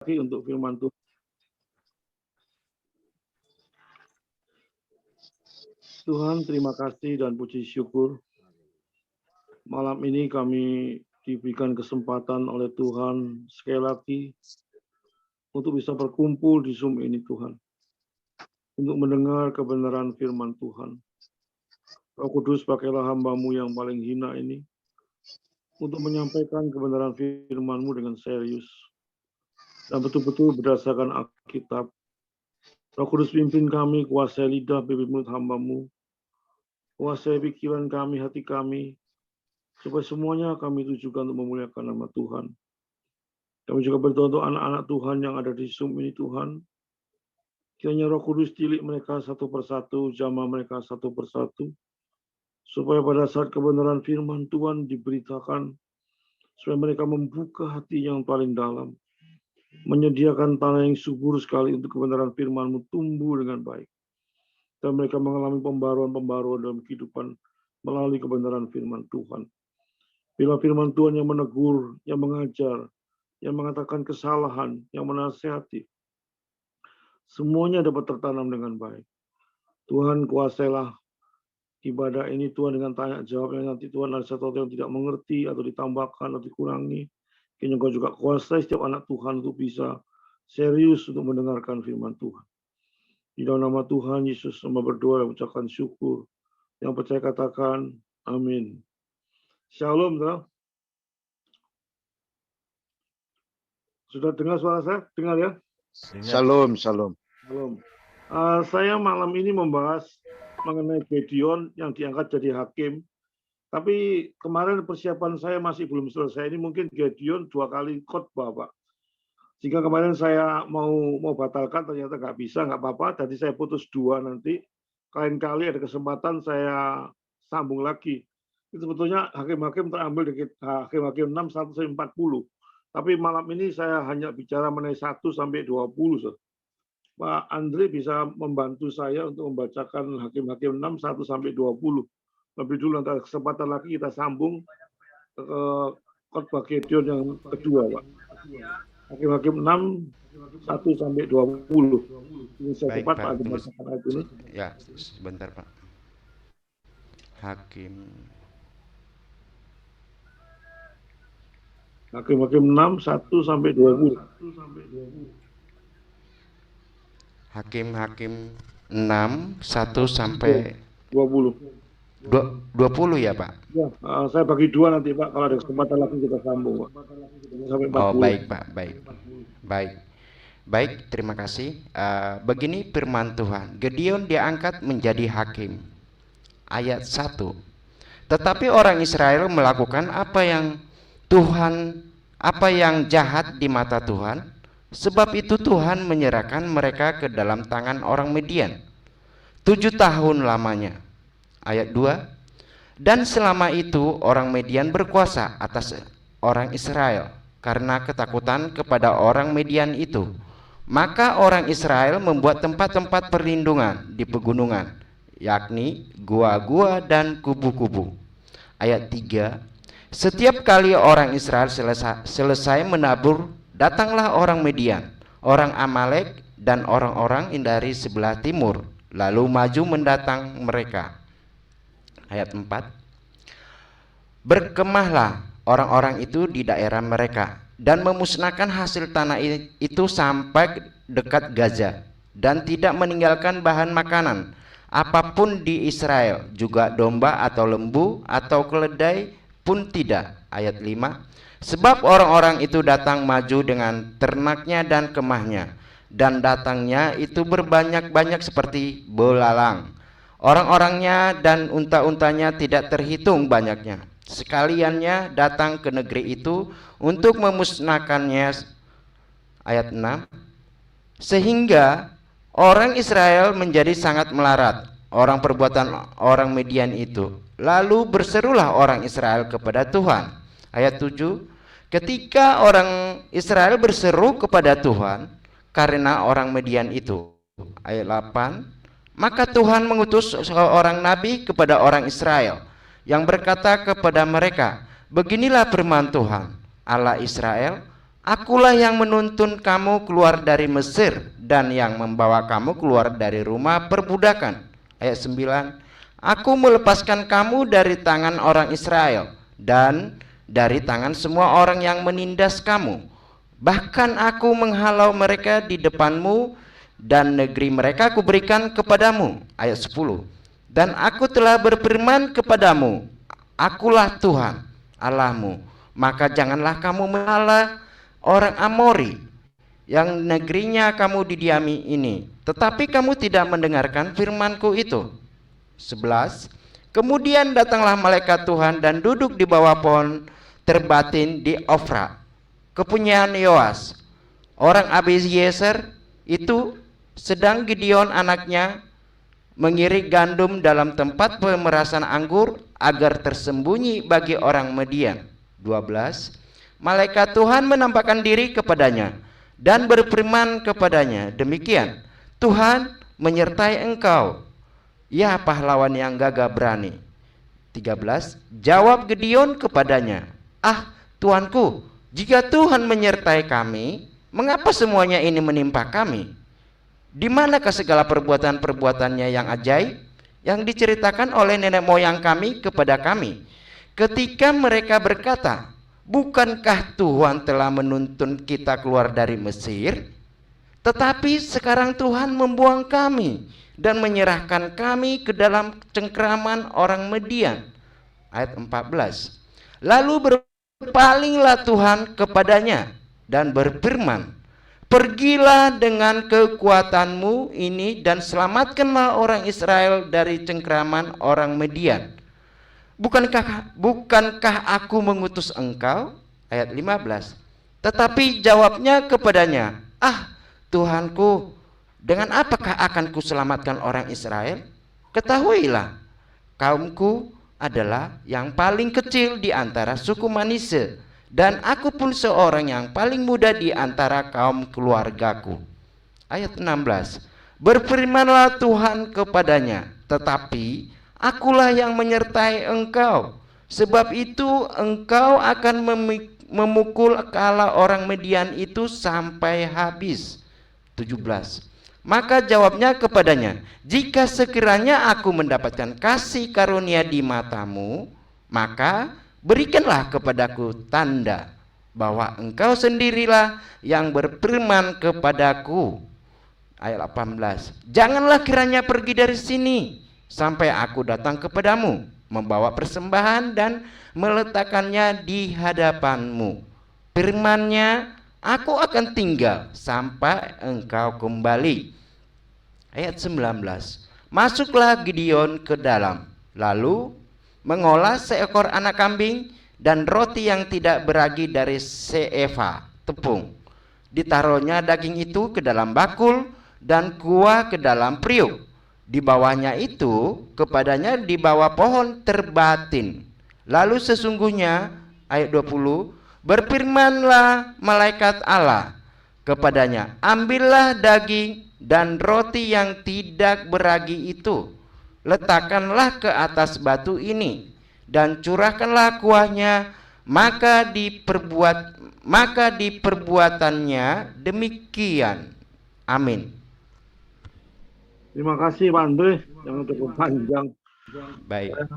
lagi untuk firman Tuhan. Tuhan, terima kasih dan puji syukur. Malam ini kami diberikan kesempatan oleh Tuhan sekali lagi untuk bisa berkumpul di Zoom ini, Tuhan. Untuk mendengar kebenaran firman Tuhan. Roh Kudus, pakailah hamba-Mu yang paling hina ini untuk menyampaikan kebenaran firman-Mu dengan serius dan betul-betul berdasarkan Alkitab. Roh Kudus, pimpin kami, kuasai lidah, bibir mulut hamba-Mu, kuasai pikiran kami, hati kami, supaya semuanya kami tujukan untuk memuliakan nama Tuhan. Kami juga berdoa untuk anak-anak Tuhan yang ada di Zoom ini, Tuhan. Kiranya Roh Kudus tilik mereka satu persatu, jamah mereka satu persatu, supaya pada saat kebenaran firman Tuhan diberitakan, supaya mereka membuka hati yang paling dalam, menyediakan tanah yang subur sekali untuk kebenaran firman-Mu tumbuh dengan baik. Dan mereka mengalami pembaruan-pembaruan dalam kehidupan melalui kebenaran firman Tuhan. Bila firman Tuhan yang menegur, yang mengajar, yang mengatakan kesalahan, yang menasihati, semuanya dapat tertanam dengan baik. Tuhan, kuasailah ibadah ini, Tuhan, dengan tanya jawab yang nanti Tuhan ada sesuatu yang tidak mengerti atau ditambahkan atau dikurangi. Kini Engkau juga kuasai setiap anak Tuhan untuk bisa serius untuk mendengarkan firman Tuhan. Di dalam nama Tuhan Yesus, hamba berdoa dan ucapkan syukur. Yang percaya katakan amin. Shalom, saudara. Sudah dengar suara saya? Dengar ya? Shalom, shalom. Shalom. Saya malam ini membahas mengenai Gideon yang diangkat jadi hakim. Tapi kemarin persiapan saya masih belum selesai. Ini mungkin Gideon 2 kali khotbah, Pak. Jika kemarin saya mau batalkan, ternyata nggak bisa, nggak apa-apa. Jadi saya putus 2 nanti. Lain kali ada kesempatan saya sambung lagi. Itu sebetulnya hakim-hakim terambil dari hakim-hakim 6, 1-40. Tapi malam ini saya hanya bicara mengenai 1 sampai 20. So. Pak Andre bisa membantu saya untuk membacakan hakim-hakim 6, 1 sampai 20. Lebih dulu nanti kesempatan lagi kita sambung ke khotbah Gideon yang kedua, Pak. Hakim-hakim 6, 1 sampai 20. Ini saya cepat, Pak. Ini. Ya, sebentar, Pak. Hakim-hakim 6, 1 sampai 20. Hakim-hakim 6, 1 sampai 20. 20 ya, Pak? Ya, saya bagi 2 nanti, Pak. Kalau ada kesempatan lagi kita sambung, Pak. Sampai 40. Oh, baik, Pak. Baik, terima kasih. Begini firman Tuhan. Gideon diangkat menjadi hakim. Ayat 1. Tetapi orang Israel melakukan apa yang jahat di mata Tuhan, sebab itu Tuhan menyerahkan mereka ke dalam tangan orang Midian 7 tahun lamanya. Ayat 2. Dan selama itu orang Midian berkuasa atas orang Israel karena ketakutan kepada orang Midian itu. Maka orang Israel membuat tempat-tempat perlindungan di pegunungan, yakni gua-gua dan kubu-kubu. Ayat 3. Setiap kali orang Israel selesai menabur, datanglah orang Midian, orang Amalek, dan orang-orang dari sebelah timur, lalu maju mendatang mereka. Ayat 4. Berkemahlah orang-orang itu di daerah mereka dan memusnahkan hasil tanah itu sampai dekat Gaza, dan tidak meninggalkan bahan makanan apapun di Israel, juga domba atau lembu atau keledai pun tidak. Ayat 5. Sebab orang-orang itu datang maju dengan ternaknya dan kemahnya, dan datangnya itu berbanyak-banyak seperti belalang. Orang-orangnya dan unta-untanya tidak terhitung banyaknya. Sekaliannya datang ke negeri itu untuk memusnahkannya. Ayat 6. Sehingga orang Israel menjadi sangat melarat orang perbuatan orang Midian itu. Lalu berserulah orang Israel kepada Tuhan. Ayat 7. Ketika orang Israel berseru kepada Tuhan karena orang Midian itu. Ayat 8. Maka Tuhan mengutus seorang nabi kepada orang Israel yang berkata kepada mereka, beginilah firman Tuhan, Allah Israel, Akulah yang menuntun kamu keluar dari Mesir dan yang membawa kamu keluar dari rumah perbudakan. Ayat 9. Aku melepaskan kamu dari tangan orang Israel dan dari tangan semua orang yang menindas kamu. Bahkan aku menghalau mereka di depanmu dan negeri mereka kuberikan kepadamu. Ayat 10. Dan aku telah berfirman kepadamu, akulah Tuhan Allahmu, maka janganlah kamu mengalah orang Amori yang negerinya kamu didiami ini. Tetapi kamu tidak mendengarkan firmanku itu. 11. Kemudian datanglah malaikat Tuhan dan duduk di bawah pohon terbatin di Ofra, kepunyaan Yoas orang Abiezer itu, sedang Gideon anaknya mengirik gandum dalam tempat pemerasan anggur agar tersembunyi bagi orang Midian. 12. Malaikat Tuhan menampakkan diri kepadanya dan berfirman kepadanya, demikian, Tuhan menyertai engkau, ya pahlawan yang gagah berani. 13. Jawab Gideon kepadanya, ah Tuanku, jika Tuhan menyertai kami, mengapa semuanya ini menimpa kami? Di manakah segala perbuatan-perbuatannya yang ajaib yang diceritakan oleh nenek moyang kami kepada kami, ketika mereka berkata, bukankah Tuhan telah menuntun kita keluar dari Mesir? Tetapi sekarang Tuhan membuang kami dan menyerahkan kami ke dalam cengkraman orang Midian. Ayat 14. Lalu berpalinglah Tuhan kepadanya dan berfirman, pergilah dengan kekuatanmu ini dan selamatkanlah orang Israel dari cengkraman orang Midian. Bukankah aku mengutus engkau? Ayat 15. Tetapi jawabnya kepadanya, ah Tuhanku, dengan apakah akan kuselamatkan orang Israel? Ketahuilah, kaumku adalah yang paling kecil di antara suku Manase, dan aku pun seorang yang paling muda di antara kaum keluargaku. Ayat 16. Berfirmanlah Tuhan kepadanya, tetapi akulah yang menyertai engkau, sebab itu engkau akan memukul kepala orang Midian itu sampai habis. 17. Maka jawabnya kepadanya, jika sekiranya aku mendapatkan kasih karunia di matamu, maka berikanlah kepadaku tanda bahwa engkau sendirilah yang berfirman kepadaku. Ayat 18. Janganlah kiranya pergi dari sini sampai aku datang kepadamu, membawa persembahan dan meletakkannya di hadapanmu. Firman-Nya, aku akan tinggal sampai engkau kembali. Ayat 19. Masuklah Gideon ke dalam, lalu mengolah seekor anak kambing dan roti yang tidak beragi dari seeva tepung. Ditaruhnya daging itu ke dalam bakul dan kuah ke dalam periuk. Di bawahnya itu kepadanya di bawah pohon terbatin. Lalu sesungguhnya, ayat 20, berfirmanlah malaikat Allah kepadanya, ambillah daging dan roti yang tidak beragi itu, letakkanlah ke atas batu ini dan curahkanlah kuahnya, maka diperbuatannya demikian. Amin. Terima kasih Pak Andre yang cukup panjang. Baik. Saya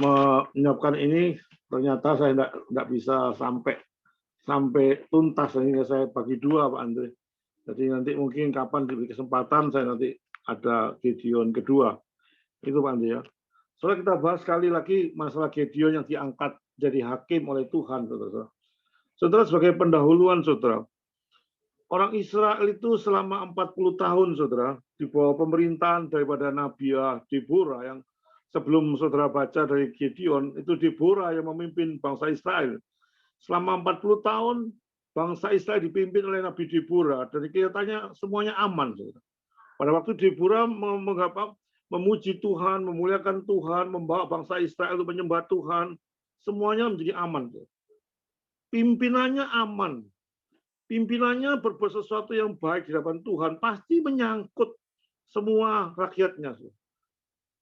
menyiapkan ini, ternyata saya tidak bisa sampai tuntas, sehingga saya bagi dua Pak Andre. Jadi nanti mungkin kapan diberi kesempatan saya nanti ada Gideon kedua. Itu Pak Andre ya. Soalnya kita bahas sekali lagi masalah Gideon yang diangkat jadi hakim oleh Tuhan, saudara. Saudara, sebagai pendahuluan, saudara, orang Israel itu selama 40 tahun, saudara, di bawah pemerintahan daripada Nabi Deborah, yang sebelum saudara baca dari Gideon, itu Deborah yang memimpin bangsa Israel. Selama 40 tahun, bangsa Israel dipimpin oleh Nabi Deborah, dan kelihatannya semuanya aman, saudara. Pada waktu Deborah memuji Tuhan, memuliakan Tuhan, membawa bangsa Israel untuk menyembah Tuhan, semuanya menjadi aman. Pimpinannya aman. Pimpinannya berbuat sesuatu yang baik di hadapan Tuhan, pasti menyangkut semua rakyatnya.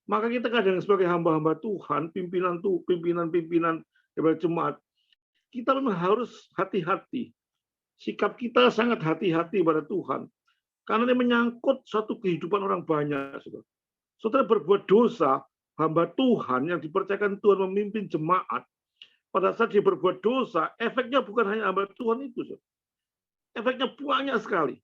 Maka kita kadang sebagai hamba-hamba Tuhan, pimpinan daripada jemaat, kita memang harus hati-hati. sikap kita sangat hati-hati pada Tuhan. Karena ini menyangkut suatu kehidupan orang banyak. Saudara. Saudara berbuat dosa, hamba Tuhan yang dipercayakan Tuhan memimpin jemaat, pada saat dia berbuat dosa, efeknya bukan hanya hamba Tuhan itu. Saudara. Efeknya banyak sekali.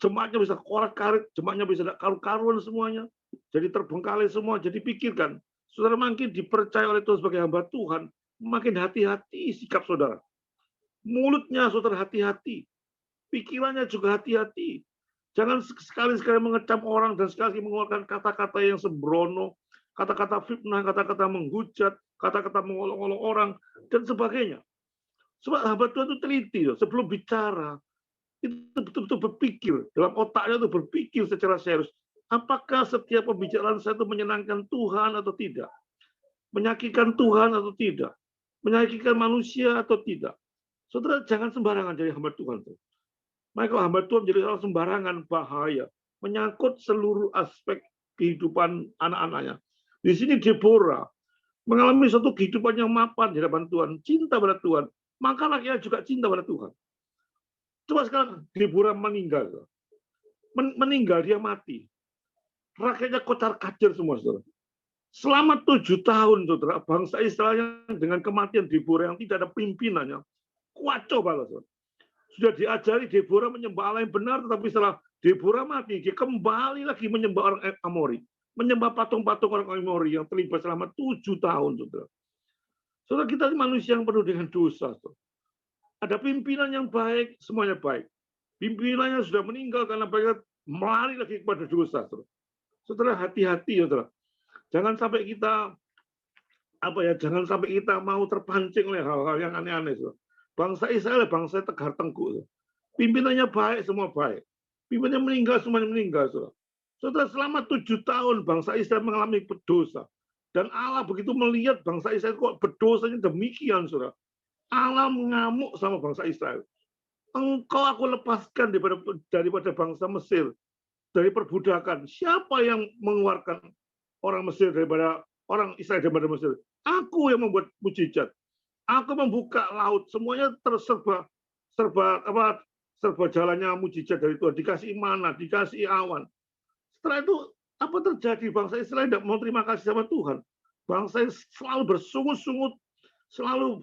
Jemaatnya bisa korak-karik, jemaatnya bisa karu-karuan semuanya, jadi terbengkalai semua. Jadi pikirkan, saudara makin dipercaya oleh Tuhan sebagai hamba Tuhan, makin hati-hati sikap saudara. Mulutnya saudara hati-hati, pikirannya juga hati-hati. Jangan sekali-sekali mengecam orang dan sekali mengeluarkan kata-kata yang sembrono, kata-kata fitnah, kata-kata menghujat, kata-kata mengolok-olok orang, dan sebagainya. Sebab hamba Tuhan itu teliti, sebelum bicara, itu betul-betul berpikir, dalam otaknya itu berpikir secara serius. Apakah setiap pembicaraan saya itu menyenangkan Tuhan atau tidak? Menyakitkan Tuhan atau tidak? Menyakitkan manusia atau tidak? Saudara, jangan sembarangan jadi hamba Tuhan. Maka kalau hamba Tuhan jadi orang sembarangan, bahaya. Menyangkut seluruh aspek kehidupan anak-anaknya. Di sini Deborah mengalami suatu kehidupan yang mapan di hadapan Tuhan. Cinta pada Tuhan. Maka rakyatnya juga cinta pada Tuhan. Coba sekarang Deborah meninggal. Meninggal, dia mati. Rakyatnya kocar-kacir semua, saudara. Selama 7 tahun, saudara, bangsa Israel dengan kematian Deborah yang tidak ada pimpinannya, kacau balas. Sudah diajari Deborah menyembah Allah yang benar, tetapi setelah Deborah mati, dia kembali lagi menyembah orang Amori. Menyembah patung-patung orang Amori yang terlibat selama 7 tahun, saudara. Saudara, kita manusia yang penuh dengan dosa, saudara. Ada pimpinan yang baik, semuanya baik. Pimpinannya sudah meninggal karena mereka melari lagi kepada dosa. Saudara, hati-hati, saudara. Jangan sampai kita jangan sampai kita mau terpancing oleh hal-hal yang aneh-aneh. Saudara. Bangsa Israel bangsa tegar tengkuk. Saudara. Pimpinannya baik, semua baik. Pimpinannya meninggal, semuanya meninggal. Saudara. Saudara, selama 7 tahun bangsa Israel mengalami berdosa. Dan Allah begitu melihat bangsa Israel kok berdosanya demikian, saudara. Allah mengamuk sama bangsa Israel. Engkau aku lepaskan daripada bangsa Mesir, dari perbudakan. Siapa yang mengeluarkan orang Mesir daripada orang Israel daripada Mesir? Aku yang membuat mujizat. Aku membuka laut. Semuanya serba jalannya mujizat dari Tuhan. Dikasih mana, dikasih awan. Setelah itu apa terjadi? Bangsa Israel tidak mau terima kasih sama Tuhan. Bangsa selalu bersungut-sungut, selalu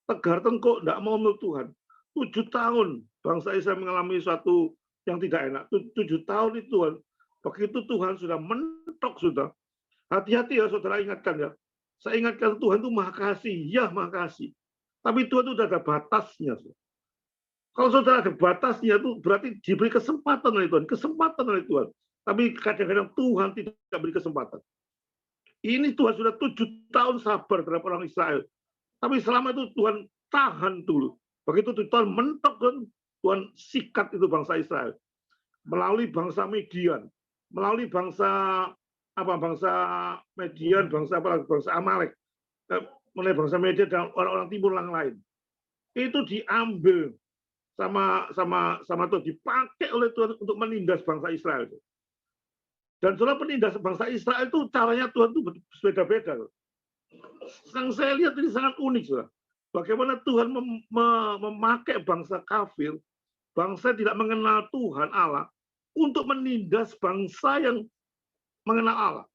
tegar tengkuk, tidak mau menurut Tuhan. 7 tahun bangsa Israel mengalami suatu yang tidak enak. 7 tahun itu, begitu Tuhan sudah mentok sudah. Hati-hati ya saudara, ingatkan ya. Saya ingatkan Tuhan itu maha kasih, ya maha kasih. Tapi Tuhan itu sudah ada batasnya. Kalau saudara ada batasnya itu berarti diberi kesempatan oleh Tuhan, kesempatan oleh Tuhan. Tapi kadang-kadang Tuhan tidak beri kesempatan. Ini Tuhan sudah 7 tahun sabar terhadap orang Israel. Tapi selama itu Tuhan tahan dulu. Begitu Tuhan mentok, Tuhan sikat itu bangsa Israel. Melalui bangsa Median, melalui bangsa Median, bangsa Amalek, melalui bangsa Median dan orang-orang timur yang lain. Itu diambil sama Tuhan, dipakai oleh Tuhan untuk menindas bangsa Israel. Dan setelah penindas bangsa Israel itu caranya Tuhan itu berbeda-beda. Yang saya lihat ini sangat unik, saudara. Bagaimana Tuhan memakai bangsa kafir, bangsa tidak mengenal Tuhan Allah, untuk menindas bangsa yang mengenal Allah.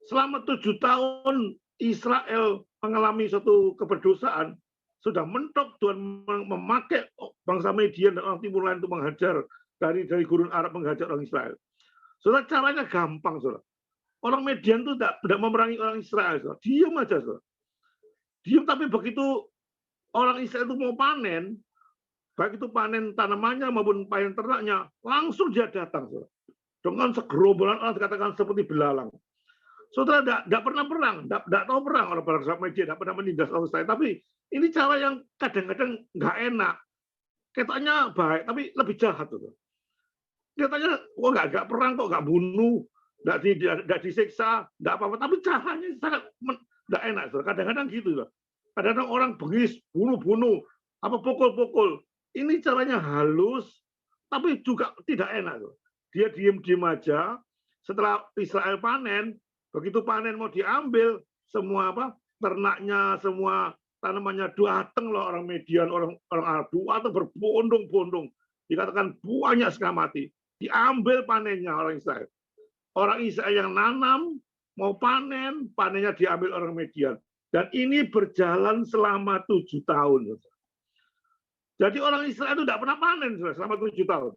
Selama 7 tahun Israel mengalami suatu keberdosaan, sudah mentok Tuhan memakai bangsa Median dan orang timur lain untuk menghajar dari gurun Arab, menghajar orang Israel. Saudara, caranya gampang, saudara. Orang Median itu tidak memerangi orang Israel, saudara. Diam aja, saudara. Diam, tapi begitu orang Israel itu mau panen, baik itu panen tanamannya maupun panen ternaknya, langsung dia datang, saudara. Dengan segerombolan orang dikatakan seperti belalang. Saudara tidak pernah perang, tidak tahu perang orang bangsa Median, tidak pernah menindas orang Israel. Tapi ini cara yang kadang-kadang nggak enak. Katanya baik, tapi lebih jahat, saudara. Katanya, nggak perang kok, nggak bunuh, nggak disiksa, nggak apa-apa. Tapi caranya sangat nggak enak. Kadang-kadang gitu. Kadang-kadang orang bengis, bunuh-bunuh, pukul-pukul. Ini caranya halus, tapi juga tidak enak. Dia diem-diem aja. Setelah Israel panen, begitu panen mau diambil, semua ternaknya, semua tanamannya datang loh orang Median, orang Arab, datang berbondong-bondong, dikatakan banyak sekali mati, diambil panennya orang Israel. Orang Israel yang nanam mau panen, panennya diambil orang Median. Dan ini berjalan selama 7 tahun. Jadi orang Israel itu tidak pernah panen selama 7 tahun.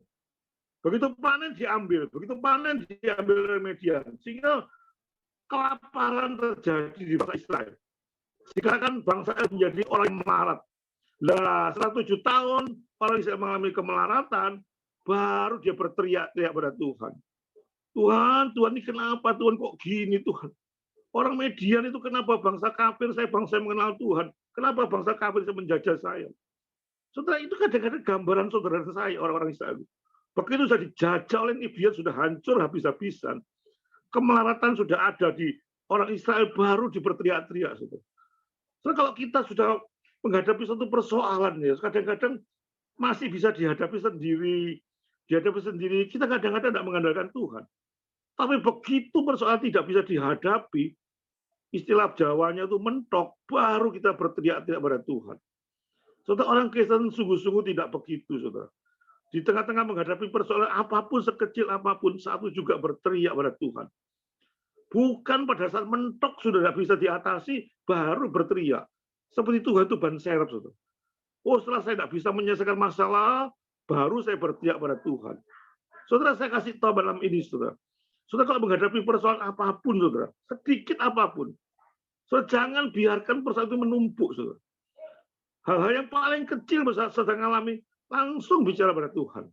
Begitu panen diambil, begitu panen diambil oleh Median. Sehingga kelaparan terjadi di bangsa Israel. Dikatakan bangsa Israel menjadi orang yang melarat. Nah, setelah 7 tahun orang Israel mengalami kemelaratan, baru dia berteriak-teriak pada Tuhan. Tuhan, ini kenapa Tuhan kok gini Tuhan? Orang Median itu kenapa bangsa kafir, saya bangsa yang mengenal Tuhan. Kenapa bangsa kafir bisa menjajah saya? Saudara, itu kadang-kadang gambaran saudara saya, orang-orang Israel. Begitu sudah dijajah oleh Iblis, sudah hancur habis-habisan. Kemelaratan sudah ada di orang Israel, baru diberteriak-teriak. Saudara, kalau kita sudah menghadapi satu persoalan, ya kadang-kadang masih bisa dihadapi sendiri. Kita kadang-kadang tidak mengandalkan Tuhan. Tapi begitu persoalan tidak bisa dihadapi, istilah Jawanya itu mentok, baru kita berteriak-teriak pada Tuhan. Saudara, orang Kristen sungguh-sungguh tidak begitu, saudara. Di tengah-tengah menghadapi persoalan apapun, sekecil apapun, satu juga berteriak pada Tuhan. Bukan pada saat mentok sudah tidak bisa diatasi, baru berteriak. Seperti Tuhan itu ban serep, saudara. Oh, setelah saya tidak bisa menyelesaikan masalah, baru saya berteriak pada Tuhan. Saudara, saya kasih tahu malam ini, saudara. Saudara, kalau menghadapi persoalan apapun, saudara, sedikit apapun, saudara, jangan biarkan persoalan itu menumpuk, saudara. Hal-hal yang paling kecil saat sedang alami, langsung bicara pada Tuhan.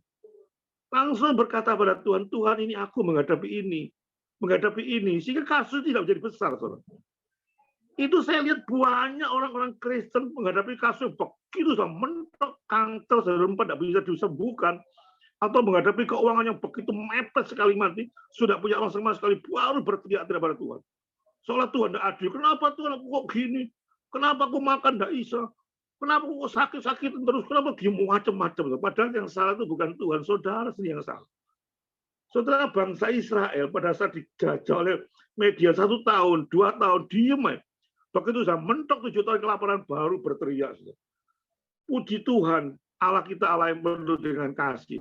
Langsung berkata pada Tuhan, Tuhan ini aku menghadapi ini, sehingga kasus tidak menjadi besar, saudara. Itu saya lihat banyak orang-orang Kristen menghadapi kasus begitu sudah mentok, kanker, sedempat tidak bisa disembuhkan, atau menghadapi keuangan yang begitu mepet sekali mati, sudah punya uang sama sekali, baru berteriak-teriak pada Tuhan. Seolah Tuhan tidak adil. Kenapa Tuhan aku kok gini? Kenapa aku makan tidak bisa? Kenapa aku kok sakit-sakitan terus? Kenapa dia macam-macam? Padahal yang salah itu bukan Tuhan, saudara sendiri yang salah. Saudara, bangsa Israel pada saat dijajah oleh media 1 tahun, 2 tahun, diem ya. Begitu sudah mentok 7 tahun kelaparan, baru berteriak. Puji Tuhan, Allah kita Allah yang penuh dengan kasih.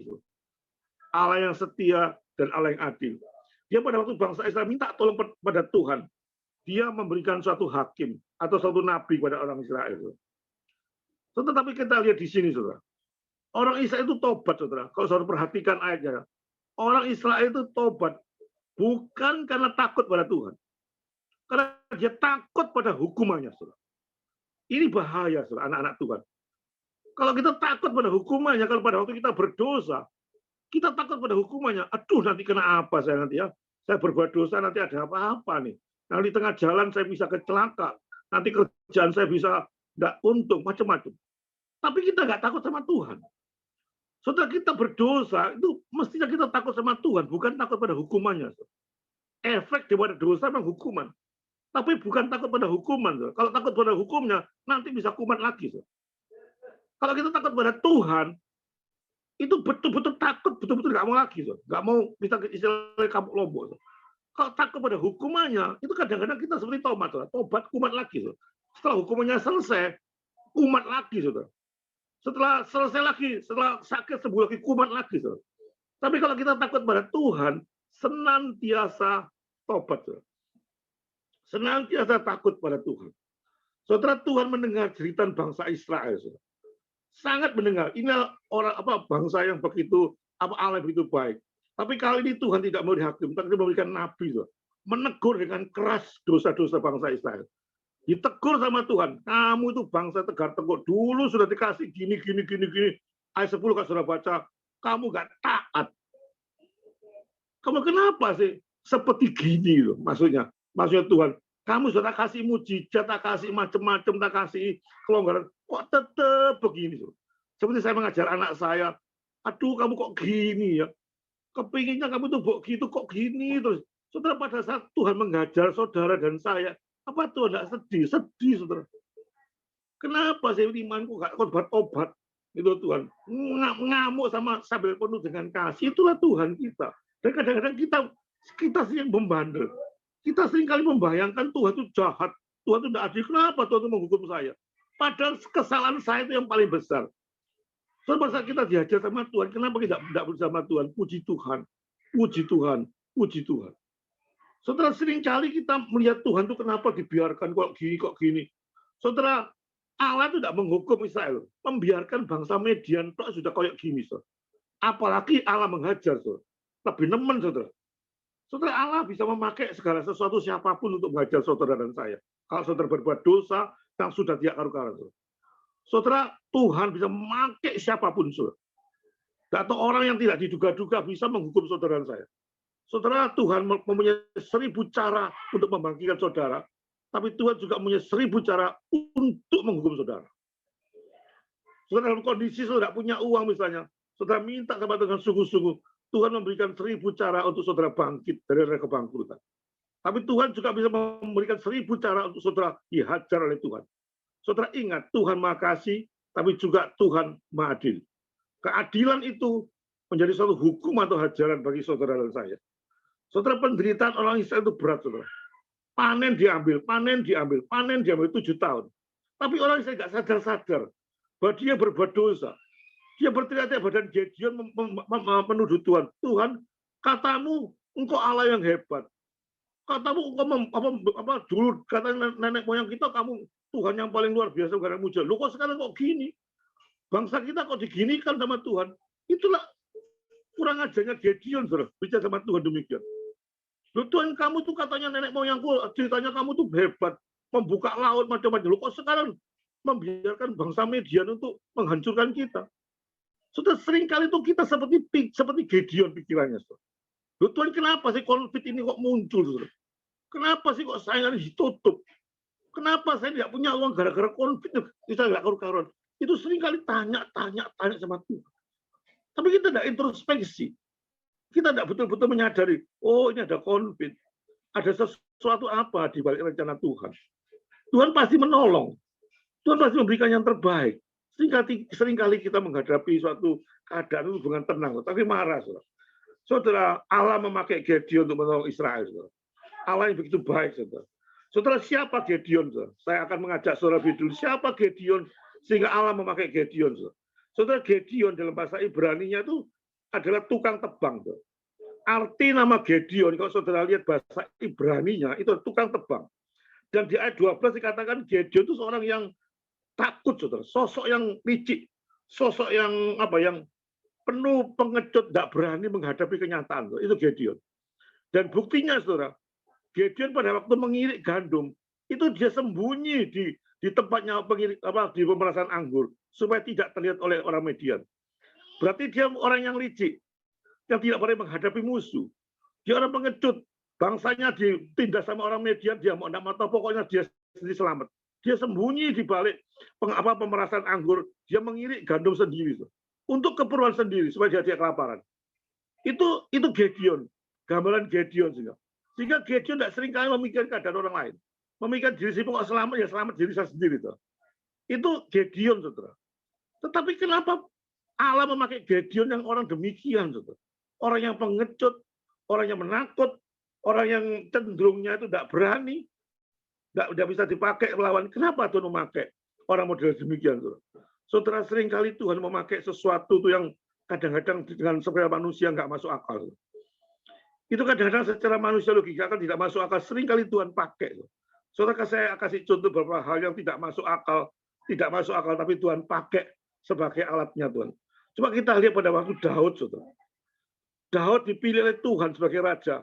Allah yang setia dan Allah yang adil. Dia pada waktu bangsa Israel minta tolong pada Tuhan, dia memberikan suatu hakim atau suatu nabi kepada orang Israel. Tetapi kita lihat di sini, saudara. Orang Israel itu tobat, saudara. Kalau saudara perhatikan ayatnya, orang Israel itu tobat bukan karena takut pada Tuhan, karena dia takut pada hukumannya, saudara. Ini bahaya, saudara, anak-anak Tuhan. Kalau kita takut pada hukumannya, kalau pada waktu kita berdosa, kita takut pada hukumannya. Aduh, nanti kena apa saya nanti ya? Saya berbuat dosa, nanti ada apa-apa nih. Nanti di tengah jalan saya bisa kecelaka. Nanti kerjaan saya bisa tidak untung, macam-macam. Tapi kita nggak takut sama Tuhan. Saudara, kita berdosa, itu mestinya kita takut sama Tuhan, bukan takut pada hukumannya. Efek daripada dosa memang hukuman. Tapi bukan takut pada hukuman. Kalau takut pada hukumnya, nanti bisa kumat lagi. Kalau kita takut pada Tuhan, itu betul-betul takut, betul-betul nggak mau lagi, nggak mau kita istilahnya kapuk lombok. Kalau takut pada hukumannya, itu kadang-kadang kita seperti tobat kumat lagi. Setelah hukumannya selesai, kumat lagi, saudara. Setelah selesai lagi, setelah sakit sembuh lagi, kumat lagi, saudara. Tapi kalau kita takut pada Tuhan, senantiasa tobat, saudara. Senantiasa takut pada Tuhan. Saudara, Tuhan mendengar jeritan bangsa Israel, saudara. Sangat mendengar. Ini orang bangsa yang begitu Allah begitu baik. Tapi kali ini Tuhan tidak memberi hakim, tapi memberikan nabi, menegur dengan keras dosa-dosa bangsa Israel. Ditegur sama Tuhan, kamu itu bangsa tegar-teguk. Dulu sudah dikasih gini. Ayat 10 kalau sudah baca, kamu gak taat. Kamu kenapa sih seperti gini loh? Maksudnya Tuhan, kamu sudah tak kasih mujizat, tak kasih macam-macam, tak kasih kelonggaran, kok tetap begini? Seperti saya mengajar anak saya, aduh kamu kok gini ya? Kepinginnya kamu tuh begitu kok gini terus. Saudara, pada saat Tuhan mengajar saudara dan saya, apa Tuhan tidak sedih? Sedih, saudara. Kenapa sih imanku gak obat-obat? Itu Tuhan. Ngamuk sama sambil penuh dengan kasih, itulah Tuhan kita. Dan kadang-kadang kita sih yang membandel. Kita sering kali membayangkan Tuhan itu jahat, Tuhan itu tidak adil. Kenapa Tuhan itu menghukum saya? Padahal kesalahan saya itu yang paling besar. So, masa kita diajar sama Tuhan, kenapa kita tidak bersama Tuhan? Puji Tuhan, puji Tuhan, puji Tuhan. Saudara, seringkali kita melihat Tuhan itu kenapa dibiarkan kok gini. Saudara, Allah itu tidak menghukum Israel, membiarkan bangsa Median itu sudah kayak gini. Saudara. Apalagi Allah menghajar, saudara. Lebih nemen, saudara. Saudara, Allah bisa memakai segala sesuatu siapapun untuk menghajar saudara dan saya. Kalau saudara berbuat dosa, yang sudah tidak karu-karuan. Saudara, Tuhan bisa memakai siapapun, saudara. Atau orang yang tidak diduga-duga bisa menghukum saudara dan saya. Saudara, Tuhan mempunyai 1000 cara untuk membangkitkan saudara, tapi Tuhan juga mempunyai 1000 cara untuk menghukum saudara. Saudara, dalam kondisi saudara punya uang misalnya, saudara minta sama Tuhan sungguh-sungguh, Tuhan memberikan 1000 cara untuk saudara bangkit dari kebangkrutan. Tapi Tuhan juga bisa memberikan 1000 cara untuk saudara dihajar oleh Tuhan. Saudara ingat, Tuhan Maha Kasih, tapi juga Tuhan Maha Adil. Keadilan itu menjadi suatu hukum atau hajaran bagi saudara dan saya. Saudara, penderitaan orang Israel itu berat, saudara. Panen diambil, panen diambil, panen diambil 7 tahun. Tapi orang Israel nggak sadar-sadar bahwa dia berbuat dosa. Dia berteriak-teriak badan Gideon menuduh Tuhan. Tuhan, katamu engkau Allah yang hebat. Katamu dulu kata nenek moyang kita kamu Tuhan yang paling luar biasa karena muja. Lu kok sekarang kok gini? Bangsa kita kok diginikan sama Tuhan? Itulah kurang ajarnya Gideon, saudara. Bicara sama Tuhan demikian. Lu Tuhan, kamu tuh katanya nenek moyangku ceritanya kamu tuh hebat, membuka laut macam-macam. Lu kok sekarang membiarkan bangsa Median untuk menghancurkan kita? Sudah sering kali itu kita seperti Gideon pikirannya, saudara. Loh, Tuhan, kenapa sih konflik ini kok muncul? Saudara? Kenapa sih kok saingan ditutup? Kenapa saya tidak punya uang gara-gara konflik? Kita nggak karu-karuan. Itu sering kali tanya sama Tuhan. Tapi kita tidak introspeksi. Kita tidak betul-betul menyadari, oh ini ada konflik. Ada sesuatu apa di balik rencana Tuhan. Tuhan pasti menolong. Tuhan pasti memberikan yang terbaik. Seringkali kita menghadapi suatu keadaan itu dengan tenang, tapi marah. Saudara. Saudara, Allah memakai Gideon untuk menolong Israel. Saudara. Allah yang begitu baik. Saudara. Saudara, siapa Gideon? Saudara? Saya akan mengajak saudara dulu. Siapa Gideon sehingga Allah memakai Gideon? Saudara, saudara, Gideon dalam bahasa Ibrani-nya itu adalah tukang tebang. Saudara. Arti nama Gideon, kalau saudara lihat bahasa Ibrani-nya, itu tukang tebang. Dan di ayat 12 dikatakan Gideon itu seorang yang takut, saudara. Sosok yang licik. Sosok yang penuh pengecut, tidak berani menghadapi kenyataan. Itu Gideon. Dan buktinya, saudara, Gideon pada waktu mengirik gandum, itu dia sembunyi di tempatnya di pemerasan anggur, supaya tidak terlihat oleh orang Median. Berarti dia orang yang licik, yang tidak berani menghadapi musuh. Dia orang pengecut, bangsanya ditindas sama orang Median, dia mau tahu, pokoknya dia sendiri selamat. Dia sembunyi di balik pemerasan anggur, dia mengirik gandum sendiri. Saudara. Untuk keperluan sendiri supaya dia kelaparan. Itu Gideon, gambaran Gideon sehingga Gideon tidak seringkali memikirkan keadaan orang lain, memikirkan diri sendiri, kok selamat ya selamat diri saya sendiri. Itu Gideon, saudara. Tetapi kenapa Allah memakai Gideon yang orang demikian, saudara? Orang yang pengecut, orang yang menakut, orang yang cenderungnya itu tidak berani, tidak bisa dipakai melawan. Kenapa Tuhan memakai orang model demikian, saudara? Saudara, seringkali Tuhan memakai sesuatu itu yang kadang-kadang dengan secara manusia nggak masuk akal. Itu kadang-kadang secara manusia logika kan tidak masuk akal. Seringkali Tuhan pakai. Saudara, saya kasih contoh beberapa hal yang tidak masuk akal, tapi Tuhan pakai sebagai alatnya Tuhan. Coba kita lihat pada waktu Daud, saudara. Daud dipilih oleh Tuhan sebagai raja.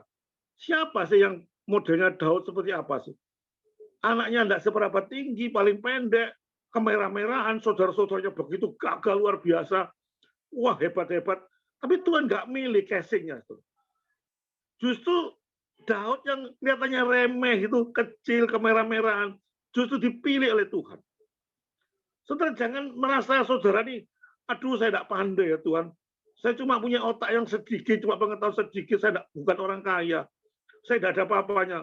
Siapa sih yang modelnya Daud seperti apa sih? Anaknya tidak seberapa tinggi, paling pendek, kemerah-merahan, saudara-saudaranya begitu gagal luar biasa. Wah, hebat-hebat. Tapi Tuhan nggak milih casingnya. Justru Daud yang kelihatannya remeh, itu kecil, kemerah-merahan, justru dipilih oleh Tuhan. Saudara, jangan merasa saudara nih, aduh saya tidak pandai ya Tuhan. Saya cuma punya otak yang sedikit, cuma pengetahuan sedikit, saya bukan orang kaya. Saya tidak ada apa-apanya.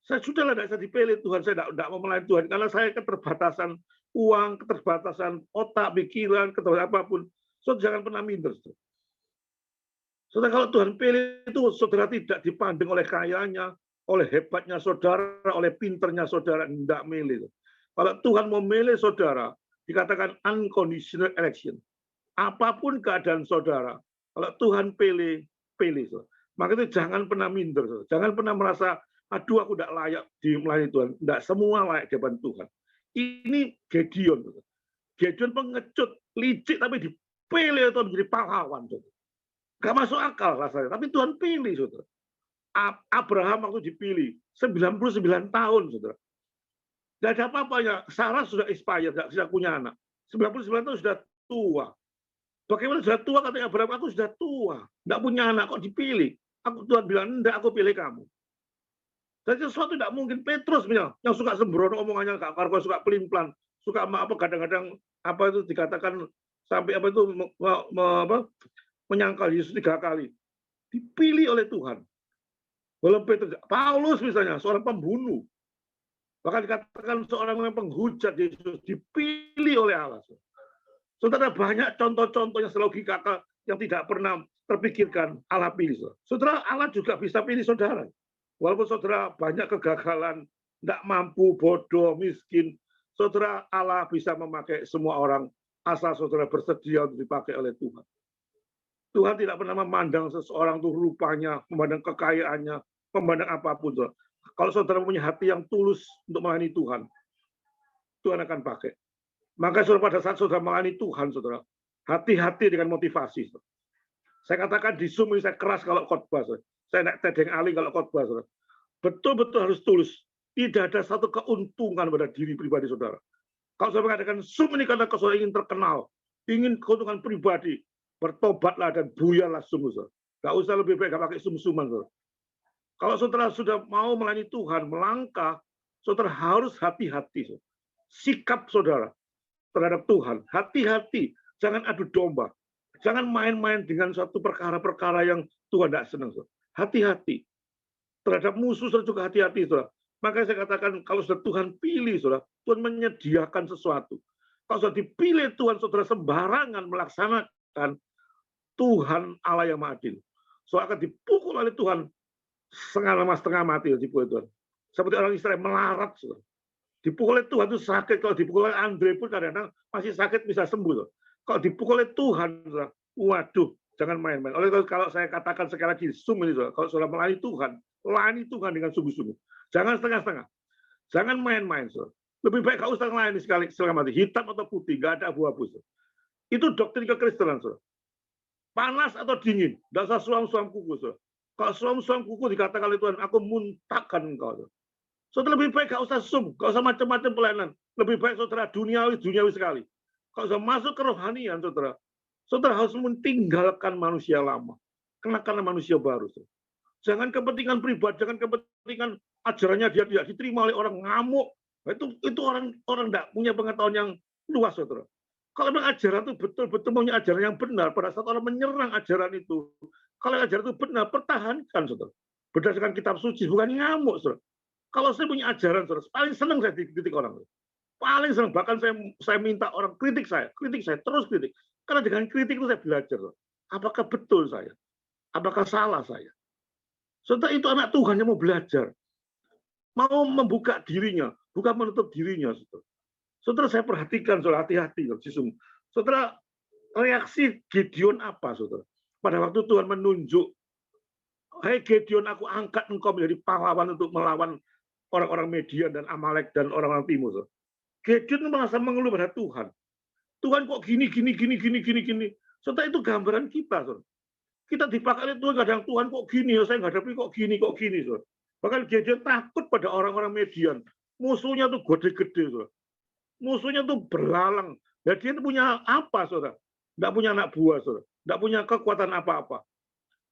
Saya sudahlah tidak bisa dipilih Tuhan, saya tidak mau melayani Tuhan, karena saya keterbatasan uang, keterbatasan otak, pikiran, keterbatasan apapun. Saudara jangan pernah minder. Saudara, kalau Tuhan pilih itu, saudara tidak dipandang oleh kayanya, oleh hebatnya saudara, oleh pinternya saudara, tidak milih. Kalau Tuhan mau milih saudara, dikatakan unconditional election. Apapun keadaan saudara, kalau Tuhan pilih, pilih. Maka itu jangan pernah minder. Jangan pernah merasa, aduh aku tidak layak di melayani Tuhan. Tidak semua layak di depan Tuhan. Ini Gideon. Gideon pengecut, licik, tapi dipilih itu menjadi pahlawan. Gak masuk akal rasanya, tapi Tuhan pilih. Saudara. Abraham waktu dipilih, 99 tahun. Saudara. Tidak ada apa-apanya. Sarah sudah expired, tidak punya anak. 99 tahun sudah tua. Bagaimana sudah tua, katanya Abraham, aku sudah tua. Tidak punya anak, kok dipilih. Tuhan bilang, enggak, aku pilih kamu. Dan sesuatu tidak mungkin. Petrus misalnya, yang suka sembrono omongannya, gak karuan, suka pelin-pelan, suka apa kadang-kadang apa itu dikatakan sampai apa itu menyangkal Yesus 3 kali. Dipilih oleh Tuhan. Walaupun Petrus, Paulus misalnya, seorang pembunuh. Bahkan dikatakan seorang yang penghujat Yesus dipilih oleh Allah. Saudara, banyak contoh-contoh yang selogika yang tidak pernah terpikirkan Allah pilih. Saudara, Allah juga bisa pilih saudara. Walaupun saudara banyak kegagalan, tidak mampu, bodoh, miskin, saudara, Allah bisa memakai semua orang asal saudara bersedia untuk dipakai oleh Tuhan. Tuhan tidak pernah memandang seseorang tuh rupanya, memandang kekayaannya, memandang apapun. Saudara. Kalau saudara punya hati yang tulus untuk melayani Tuhan, Tuhan akan pakai. Maka saudara, pada saat saudara melayani Tuhan, saudara, hati-hati dengan motivasi. Saudara. Saya katakan di Zoom ini saya keras kalau khotbah. Saya naik tedeng aling kalau khotbah. Saudara. Betul-betul harus tulus. Tidak ada satu keuntungan pada diri pribadi saudara. Kalau saya mengatakan Zoom ini karena saudara ingin terkenal, ingin keuntungan pribadi, bertobatlah dan buyalah sungguh. Saudara. Gak usah lebih baik gak pakai sum-suman. Saudara. Kalau saudara sudah mau melayani Tuhan, melangkah, saudara harus hati-hati. Saudara. Sikap saudara terhadap Tuhan, hati-hati, jangan adu domba, jangan main-main dengan suatu perkara-perkara yang Tuhan tidak senang. Hati-hati terhadap musuh, saudara juga hati-hati, saudara. Makanya saya katakan kalau sudah Tuhan pilih, saudara, Tuhan menyediakan sesuatu. Kalau sudah dipilih Tuhan, saudara sembarangan melaksanakan, Tuhan Allah yang adil. Saudara akan dipukul oleh Tuhan setengah mati dipukul Tuhan. Seperti orang Israel melarat, saudara. Dipukul oleh Tuhan itu sakit. Kalau dipukul oleh Andre pun kadang-kadang masih sakit bisa sembuh. Kalau dipukul oleh Tuhan, waduh, jangan main-main. Oleh kalau saya katakan sekali lagi, ini, kalau sudah melayani Tuhan dengan sungguh-sungguh. Jangan setengah-setengah. Jangan main-main. Lebih baik gak usah melayani sekali mati. Hitam atau putih, gak ada abu-abu. Itu doktrin kekristenan. Panas atau dingin, tidak usah suam-suam kuku. Kalau suam-suam kuku dikatakan oleh Tuhan, aku muntahkan engkau. Saudara lebih baik gak usah gak usah macam-macam pelayanan. Lebih baik saudara duniawi sekali. Kalau sudah masuk ke rohanian, saudara harus meninggalkan manusia lama. Kenakan manusia baru. Saudara. Jangan kepentingan pribadi, jangan kepentingan ajarannya dia tidak diterima oleh orang ngamuk. Itu orang tidak punya pengetahuan yang luas, saudara. Kalau memang ajaran itu betul-betul punya ajaran yang benar, pada saat orang menyerang ajaran itu, kalau ajaran itu benar, pertahankan, saudara. Berdasarkan kitab suci, bukan ngamuk, saudara. Kalau saya punya ajaran, saudara, paling senang saya dikritik orang. Paling senang, bahkan saya minta orang kritik saya, terus kritik. Karena dengan kritik itu saya belajar. Apakah betul saya? Apakah salah saya? Saudara, itu anak Tuhan yang mau belajar. Mau membuka dirinya, bukan menutup dirinya. Saudara, saudara saya perhatikan, saudara, hati-hati. Saudara, reaksi Gideon apa, saudara? Pada waktu Tuhan menunjuk, hai Gideon, aku angkat engkau menjadi pahlawan untuk melawan orang-orang Median dan Amalek dan orang-orang timur. Gideon merasa mengeluh pada Tuhan. Tuhan kok gini. Saudara, itu gambaran kita. Saudara. Kita dipakai oleh Tuhan, kadang Tuhan kok gini, saya nggak hadapi kok gini. Saudara. Bahkan Gideon takut pada orang-orang Median. Musuhnya tuh gede-gede. Saudara. Musuhnya tuh berlalang. Dan dia punya apa, saudara? Nggak punya anak buah, saudara. Nggak punya kekuatan apa-apa.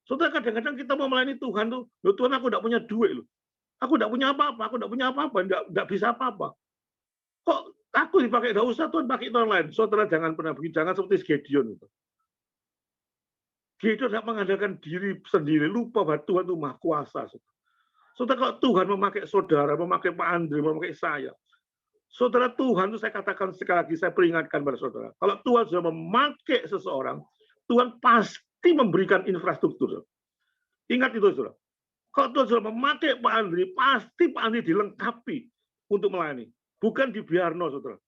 Saudara, kadang-kadang kita mau melayani Tuhan tuh, loh Tuhan aku nggak punya duit loh. Aku nggak punya apa-apa, nggak bisa apa-apa. Kok aku dipakai, nggak usah Tuhan pakai orang lain. Saudara jangan pernah begini, jangan seperti Gideon. Gideon tidak mengandalkan diri sendiri, lupa bahwa Tuhan itu maha kuasa. Saudara, kalau Tuhan memakai saudara, memakai Pak Andre, memakai saya, saudara, Tuhan itu saya katakan sekali lagi, saya peringatkan pada saudara, kalau Tuhan sudah memakai seseorang, Tuhan pasti memberikan infrastruktur. Ingat itu, saudara. Kalau Tuhan sudah memakai Pak Andri, pasti Pak Andri dilengkapi untuk melayani. Bukan dibiarno, saudara.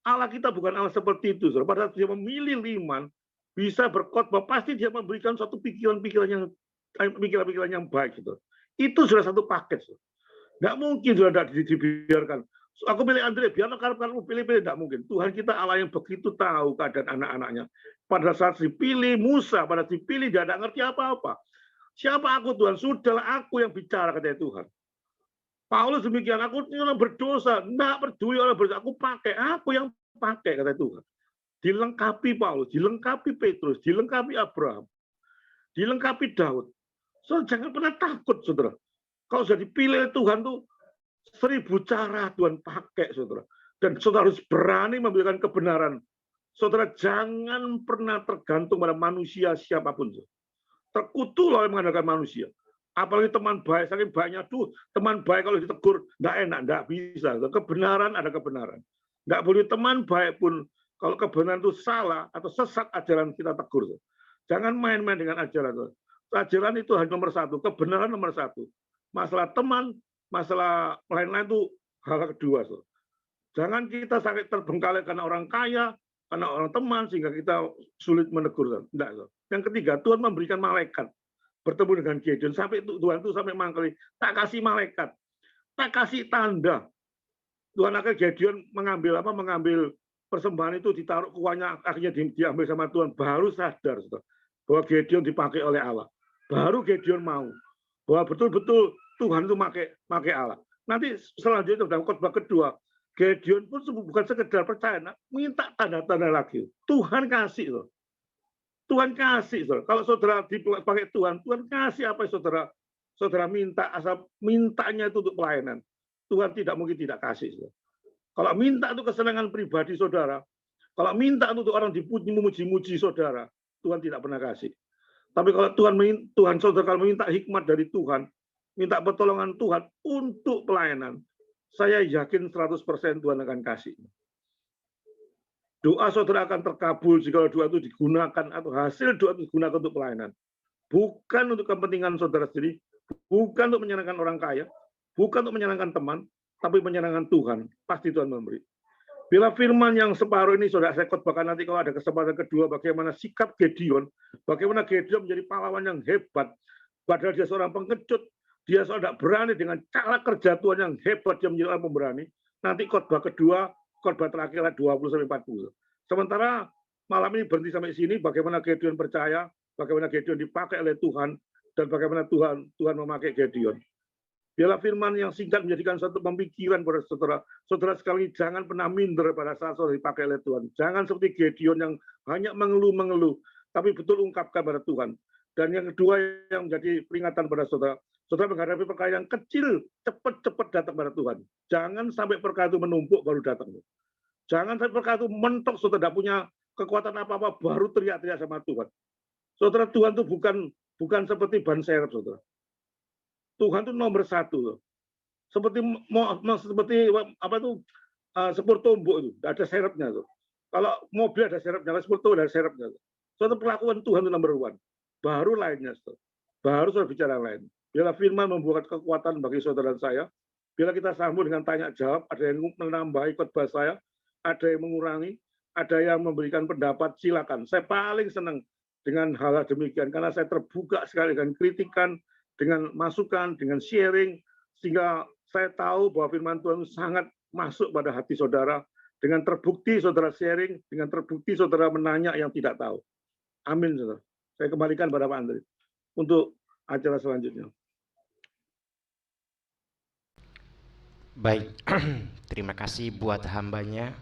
Allah kita bukan Allah seperti itu, saudara. Pada saat dia memilih Liman, bisa berkhotbah, pasti dia memberikan suatu pikiran-pikiran yang baik. Saudara. Itu sudah satu paket. Saudara. Nggak mungkin sudah tidak dibiarkan. Aku pilih Andre, biar kamu pilih-pilih, tidak mungkin. Tuhan kita Allah yang begitu tahu keadaan anak-anaknya. Pada saat dipilih Musa, pada dipilih dia tidak ngerti apa-apa. Siapa aku Tuhan? Sudahlah aku yang bicara, kata Tuhan. Paulus demikian, aku orang berdosa, tidak peduli orang berdosa, aku yang pakai, kata Tuhan. Dilengkapi Paulus, dilengkapi Petrus, dilengkapi Abraham, dilengkapi Daud. So, jangan pernah takut, saudara. Kalau sudah dipilih Tuhan tuh 1000 cara Tuhan pakai, saudara. Dan saudara harus berani memberikan kebenaran. Saudara jangan pernah tergantung pada manusia siapapun. Terkutuk loh yang mengandalkan manusia. Apalagi teman baik, saking banyak tuh teman baik kalau ditegur nggak enak, nggak bisa. Kebenaran ada kebenaran. Nggak boleh teman baik pun kalau kebenaran itu salah atau sesat ajaran kita tegur. Jangan main-main dengan ajaran. Ajaran itu hanya nomor satu, kebenaran nomor satu. Masalah teman, masalah lain-lain itu hal kedua. Jangan kita sakit terbengkalai karena orang kaya, karena orang teman sehingga kita sulit menegur. Tidak. Yang ketiga, Tuhan memberikan malaikat. Bertemu dengan Gideon sampai Tuhan itu sampai mangkali tak kasih malaikat, tak kasih tanda. Tuhan akhirnya Gideon mengambil persembahan itu ditaruh kuahnya, akhirnya diambil sama Tuhan, baru sadar bahwa Gideon dipakai oleh Allah. Baru Gideon mau bahwa betul-betul Tuhan itu pakai Allah. Nanti selanjutnya dalam khotbah kedua, Gideon pun bukan sekedar percaya, minta tanda-tanda lagi. Tuhan kasih loh. Tuhan kasih, saudara. Kalau saudara dipakai Tuhan, Tuhan kasih apa yang saudara minta, asal mintanya itu untuk pelayanan. Tuhan tidak mungkin tidak kasih. Saudara. Kalau minta untuk kesenangan pribadi saudara, kalau minta untuk orang dipuji, memuji-muji saudara, Tuhan tidak pernah kasih. Tapi kalau Tuhan saudara kalau minta hikmat dari Tuhan, minta pertolongan Tuhan untuk pelayanan, saya yakin 100% Tuhan akan kasih. Doa saudara akan terkabul jika doa itu digunakan atau hasil doa itu digunakan untuk pelayanan. Bukan untuk kepentingan saudara sendiri, bukan untuk menyenangkan orang kaya, bukan untuk menyenangkan teman, tapi menyenangkan Tuhan. Pasti Tuhan memberi. Bila firman yang separuh ini saudara saya khotbahkan nanti kalau ada kesempatan kedua, bagaimana sikap Gideon, bagaimana Gideon menjadi pahlawan yang hebat, padahal dia seorang pengecut, dia tidak berani dengan cara kerja Tuhan yang hebat, dia menjadi orang pemberani. Nanti khotbah kedua, khotbah terakhir 20-40. Sementara malam ini berhenti sampai sini, bagaimana Gideon percaya, bagaimana Gideon dipakai oleh Tuhan, dan bagaimana Tuhan memakai Gideon. Biarlah firman yang singkat menjadikan satu pemikiran pada saudara. Saudara sekali jangan pernah minder pada saat saudara dipakai oleh Tuhan. Jangan seperti Gideon yang hanya mengeluh, tapi betul ungkapkan pada Tuhan. Dan yang kedua yang menjadi peringatan pada saudara, saudara menghadapi perkara yang kecil, cepat-cepat datang pada Tuhan. Jangan sampai perkara itu menumpuk baru datang. Jangan sampai perkara itu mentok, saudara tidak punya kekuatan apa-apa, baru teriak-teriak sama Tuhan. Saudara, Tuhan itu bukan seperti ban serep, saudara. Tuhan itu nomor satu. Seperti apa itu sepur tombok itu, tidak ada serepnya. Kalau mobil ada serepnya, kalau sepur tombok ada serepnya. Suatu perlakuan Tuhan itu nomor one. Baru lainnya, saudara. Baru saudara bicara lain. Biarlah firman membuat kekuatan bagi saudara dan saya. Bila kita sambung dengan tanya jawab, ada yang menambahi khotbah saya, ada yang mengurangi, ada yang memberikan pendapat, silakan. Saya paling senang dengan hal demikian karena saya terbuka sekali dengan kritikan, dengan masukan, dengan sharing, sehingga saya tahu bahwa firman Tuhan sangat masuk pada hati saudara. Dengan terbukti saudara sharing, dengan terbukti saudara menanya yang tidak tahu. Amin, saudara. Saya kembalikan pada Pak Andri untuk acara selanjutnya. Baik, terima kasih buat hambanya.